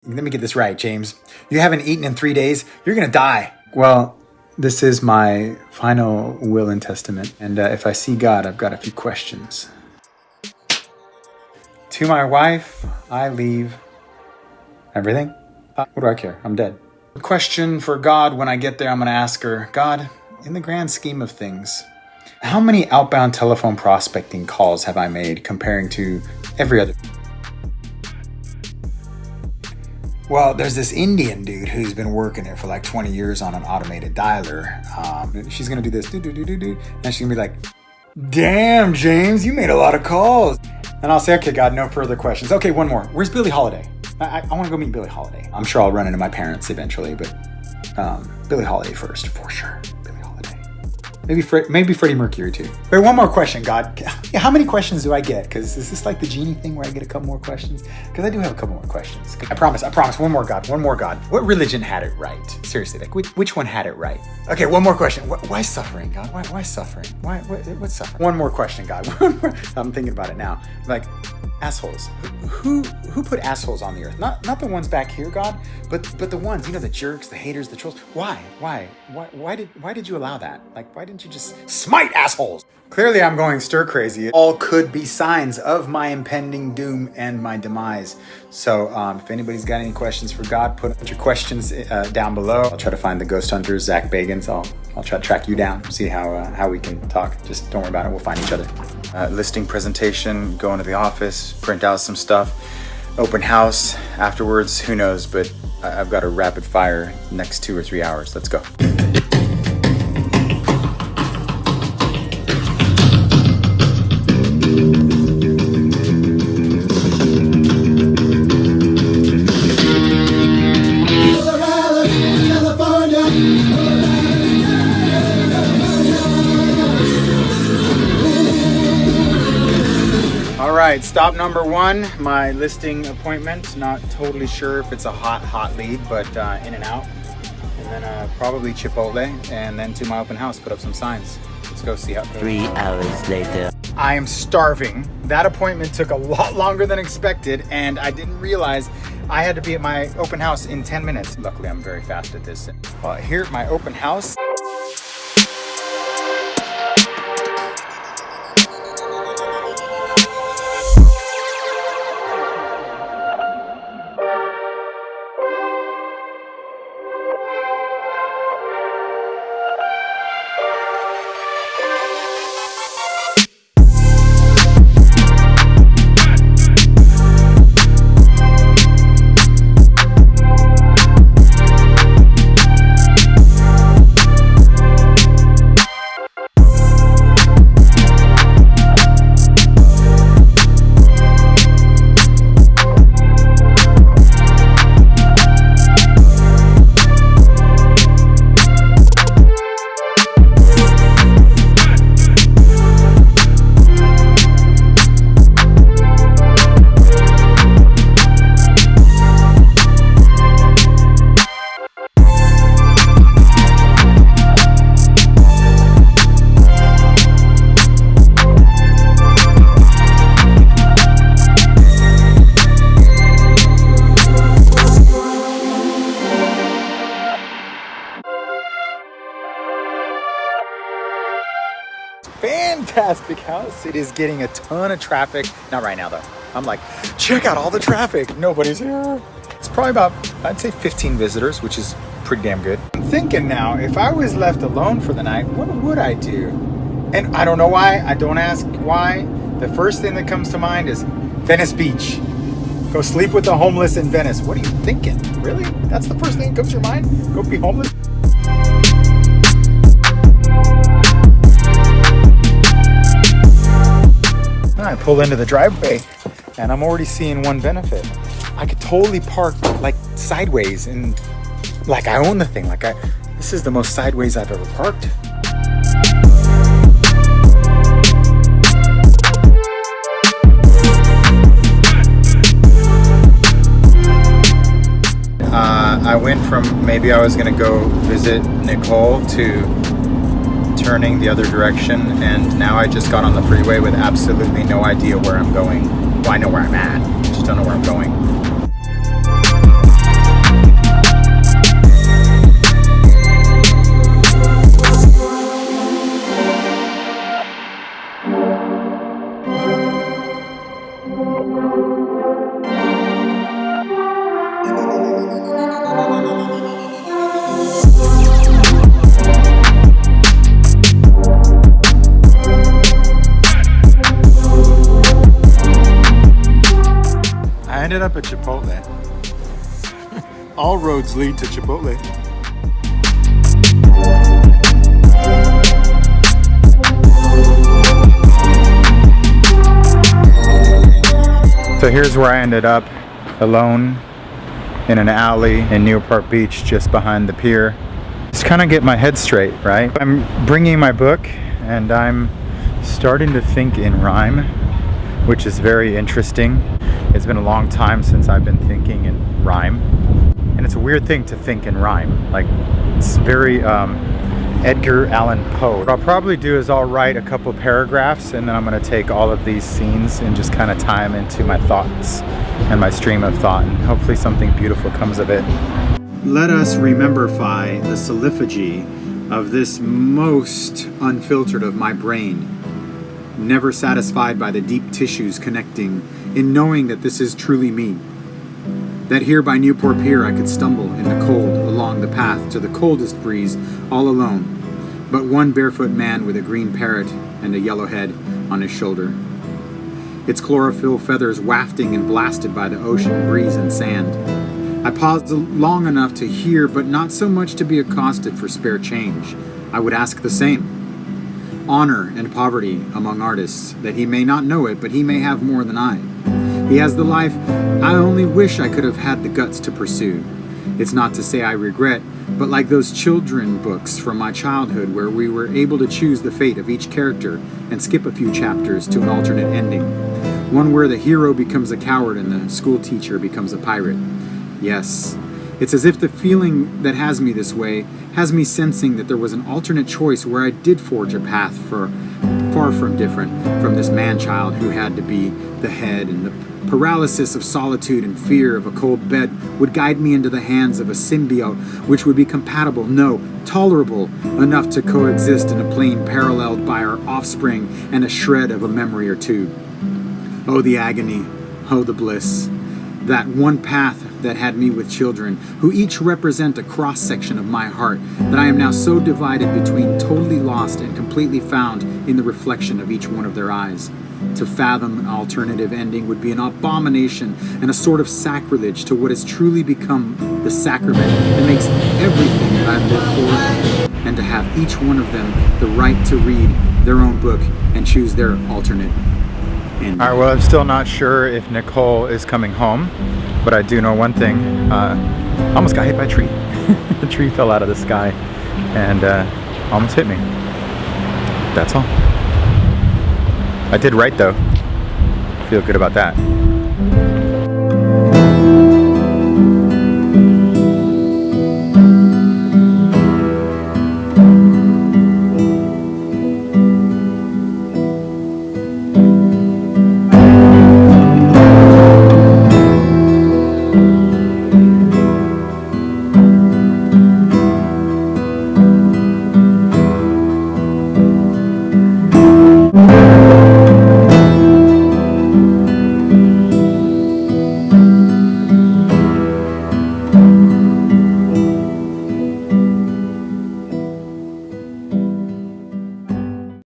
Let me get this right, James. You haven't eaten in 3 days. You're going to die. Well, this is my final will and testament. And if I see God, I've got a few questions. To my wife, I leave everything. What do I care? I'm dead. The question for God when I get there, I'm going to ask her, God, in the grand scheme of things, how many outbound telephone prospecting calls have I made comparing to every other? Well, there's this Indian dude who's been working there for like 20 years on an automated dialer. She's going to do this, do. And she's going to be like, damn, James, you made a lot of calls. And I'll say, okay, God, no further questions. Okay, one more. Where's Billie Holiday? I want to go meet Billie Holiday. I'm sure I'll run into my parents eventually, but Billie Holiday first, for sure. Billie Holiday. Maybe Freddie Mercury too. Wait, one more question, God. How many questions do I get? Because is this like the genie thing where I get a couple more questions? Because I do have a couple more questions. I promise. One more, God. What religion had it right? Seriously, like which one had it right? Okay, one more question. Why suffering, God? Why suffering? What's suffering? One more question, God. I'm thinking about it now. Like, assholes. Who put assholes on the earth? Not the ones back here, God, but the ones, the jerks, the haters, the trolls. Why did you allow that? Like, why didn't you just smite assholes? Clearly I'm going stir crazy. All could be signs of my impending doom and my demise. So if anybody's got any questions for God, put your questions down below. I'll try to find the ghost hunters, Zach Bagans. I'll try to track you down, see how we can talk. Just don't worry about it. We'll find each other. Listing presentation, go into the office, print out some stuff, open house afterwards. Who knows? But I've got a rapid fire next 2 or 3 hours. Let's go. All right, stop number 1, my listing appointment. Not totally sure if it's a hot lead, but in and out. And then probably Chipotle, and then to my open house, put up some signs. Let's go see how it goes. 3 hours later. I am starving. That appointment took a lot longer than expected, and I didn't realize I had to be at my open house in 10 minutes. Luckily, I'm very fast at this. Here at my open house. Fantastic house. It is getting a ton of traffic. Not right now though. I'm like, check out all the traffic. Nobody's here. It's probably about, I'd say 15 visitors, which is pretty damn good. I'm thinking now, if I was left alone for the night, what would I do? And I don't know why. I don't ask why. The first thing that comes to mind is Venice Beach. Go sleep with the homeless in Venice. What are you thinking? Really? That's the first thing that comes to your mind? Go be homeless? I pull into the driveway and I'm already seeing one benefit. I could totally park like sideways and like I own the thing. This is the most sideways I've ever parked. I went from maybe I was gonna go visit Nicole to turning the other direction, and now I just got on the freeway with absolutely no idea where I'm going. Well, I know where I'm at, I just don't know where I'm going. stop at Chipotle. All roads lead to Chipotle. So here's where I ended up, alone in an alley in Newport Beach, just behind the pier. Just kind of get my head straight, right? I'm bringing my book and I'm starting to think in rhyme, which is very interesting. It's been a long time since I've been thinking in rhyme. And it's a weird thing to think in rhyme. Like, it's very Edgar Allan Poe. What I'll probably do is I'll write a couple paragraphs and then I'm going to take all of these scenes and just kind of tie them into my thoughts and my stream of thought, and hopefully something beautiful comes of it. Let us rememberify the soliphagy of this most unfiltered of my brain, never satisfied by the deep tissues connecting, in knowing that this is truly me. That here by Newport Pier I could stumble in the cold along the path to the coldest breeze all alone, but one barefoot man with a green parrot and a yellow head on his shoulder. Its chlorophyll feathers wafting and blasted by the ocean breeze and sand. I paused long enough to hear, but not so much to be accosted for spare change. I would ask the same. Honor and poverty among artists, that he may not know it, but he may have more than I. He has the life I only wish I could have had the guts to pursue. It's not to say I regret, but like those children books from my childhood where we were able to choose the fate of each character and skip a few chapters to an alternate ending. One where the hero becomes a coward and the school teacher becomes a pirate. Yes, it's as if the feeling that has me this way has me sensing that there was an alternate choice where I did forge a path far from different from this man-child who had to be the head, and the paralysis of solitude and fear of a cold bed would guide me into the hands of a symbiote which would be compatible, no, tolerable enough to coexist in a plane paralleled by our offspring and a shred of a memory or two. Oh, the agony, oh, the bliss. That one path that had me with children, who each represent a cross-section of my heart, that I am now so divided between, totally lost and completely found in the reflection of each one of their eyes. To fathom an alternative ending would be an abomination and a sort of sacrilege to what has truly become the sacrament that makes everything that I live for, and to have each one of them the right to read their own book and choose their alternate ending. All right, well, I'm still not sure if Nicole is coming home, but I do know one thing. Almost got hit by a tree. The tree fell out of the sky and almost hit me. That's all. I did right though. Feel good about that.